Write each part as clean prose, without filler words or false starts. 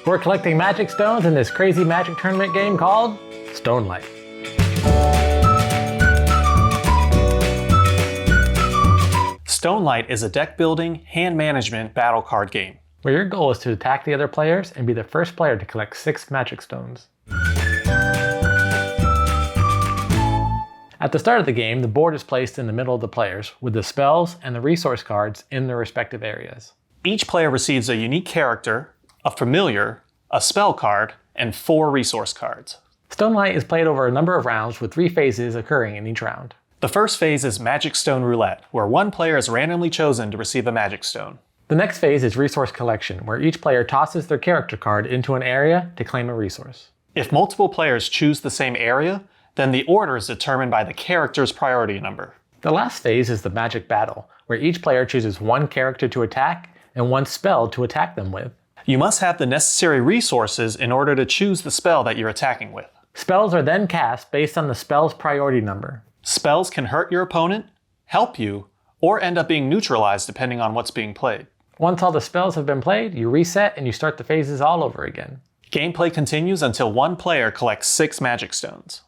We're collecting magic stones in this crazy magic tournament game called Stonelight. Stonelight is a deck building, hand management battle card game, where your goal is to attack the other players and be the first player to collect 6 magic stones. At the start of the game, the board is placed in the middle of the players, with the spells and the resource cards in their respective areas. Each player receives a unique character, a familiar, a spell card, and 4 resource cards. Stonelight is played over a number of rounds with 3 phases occurring in each round. The first phase is Magic Stone Roulette, where one player is randomly chosen to receive a magic stone. The next phase is Resource Collection, where each player tosses their character card into an area to claim a resource. If multiple players choose the same area, then the order is determined by the character's priority number. The last phase is the Magic Battle, where each player chooses one character to attack and one spell to attack them with. You must have the necessary resources in order to choose the spell that you're attacking with. Spells are then cast based on the spell's priority number. Spells can hurt your opponent, help you, or end up being neutralized depending on what's being played. Once all the spells have been played, you reset and you start the phases all over again. Gameplay continues until one player collects 6 magic stones.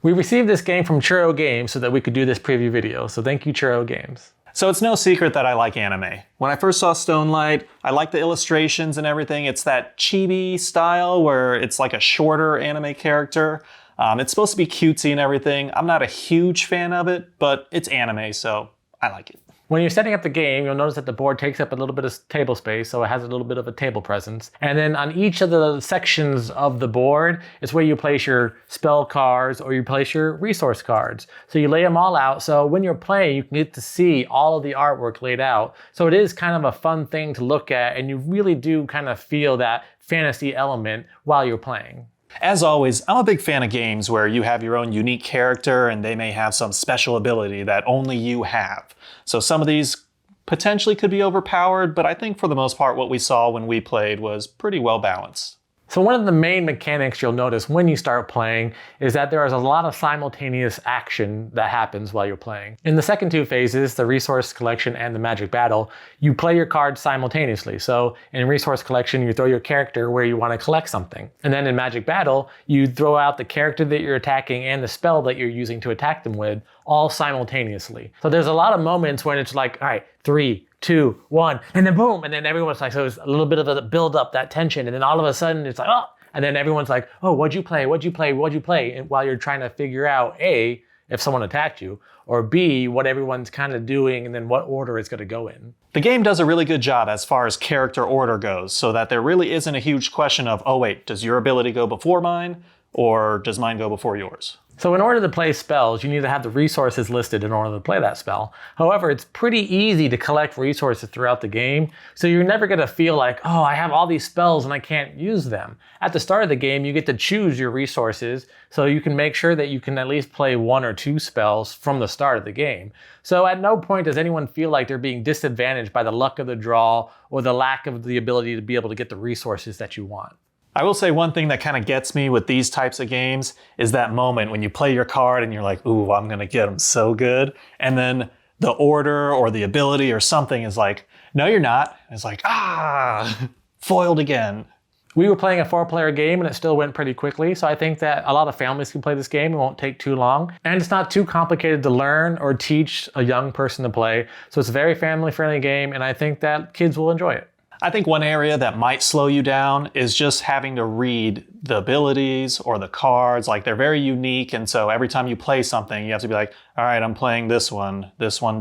We received this game from Churro Games so that we could do this preview video, so thank you, Churro Games. So it's no secret that I like anime. When I first saw Stonelight, I like the illustrations and everything. It's that chibi style where it's like a shorter anime character. It's supposed to be cutesy and everything. I'm not a huge fan of it, but it's anime, so I like it. When you're setting up the game, you'll notice that the board takes up a little bit of table space, so it has a little bit of a table presence. And then on each of the sections of the board is where you place your spell cards or you place your resource cards. So you lay them all out, so when you're playing, you can get to see all of the artwork laid out. So it is kind of a fun thing to look at, and you really do kind of feel that fantasy element while you're playing. As always, I'm a big fan of games where you have your own unique character and they may have some special ability that only you have. So some of these potentially could be overpowered, but I think for the most part what we saw when we played was pretty well balanced. So one of the main mechanics you'll notice when you start playing is that there is a lot of simultaneous action that happens while you're playing. In the second 2 phases, the resource collection and the magic battle, you play your cards simultaneously. So in resource collection, you throw your character where you want to collect something. And then in magic battle, you throw out the character that you're attacking and the spell that you're using to attack them with, all simultaneously. So there's a lot of moments when it's like, all right, 3, 2, 1, and then boom, and then everyone's like, so it's a little bit of a build up, that tension, and then all of a sudden it's like, oh, and then everyone's like, oh, what'd you play, what'd you play, what'd you play? And while you're trying to figure out A, if someone attacked you, or B, what everyone's kind of doing, and then what order it's gonna go in. The game does a really good job as far as character order goes, so that there really isn't a huge question of, oh wait, does your ability go before mine, or does mine go before yours? So in order to play spells, you need to have the resources listed in order to play that spell. However, it's pretty easy to collect resources throughout the game, so you're never gonna feel like, oh, I have all these spells and I can't use them. At the start of the game, you get to choose your resources, so you can make sure that you can at least play 1 or 2 spells from the start of the game. So at no point does anyone feel like they're being disadvantaged by the luck of the draw or the lack of the ability to be able to get the resources that you want. I will say one thing that kind of gets me with these types of games is that moment when you play your card and you're like, ooh, I'm gonna get them so good. And then the order or the ability or something is like, no, you're not. And it's like, ah, foiled again. We were playing a 4-player game and it still went pretty quickly, so I think that a lot of families can play this game. It won't take too long. And it's not too complicated to learn or teach a young person to play. So it's a very family-friendly game, and I think that kids will enjoy it. I think one area that might slow you down is just having to read the abilities or the cards. Like, they're very unique, and so every time you play something, you have to be like, all right, I'm playing this one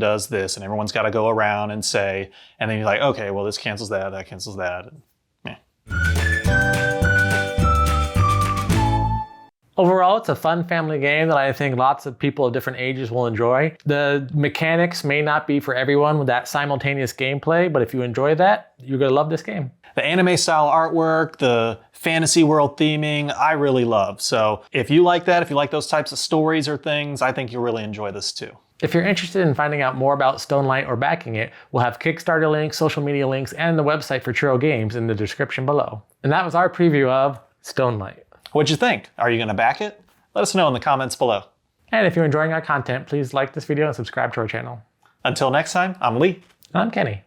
does this, and everyone's got to go around and say, and then you're like, okay, well, this cancels that cancels that. Overall, it's a fun family game that I think lots of people of different ages will enjoy. The mechanics may not be for everyone with that simultaneous gameplay, but if you enjoy that, you're gonna love this game. The anime style artwork, the fantasy world theming, I really love. So if you like that, if you like those types of stories or things, I think you'll really enjoy this too. If you're interested in finding out more about Stonelight or backing it, we'll have Kickstarter links, social media links, and the website for Churro Games in the description below. And that was our preview of Stonelight. What'd you think? Are you gonna back it? Let us know in the comments below. And if you're enjoying our content, please like this video and subscribe to our channel. Until next time, I'm Lee. I'm Kenny.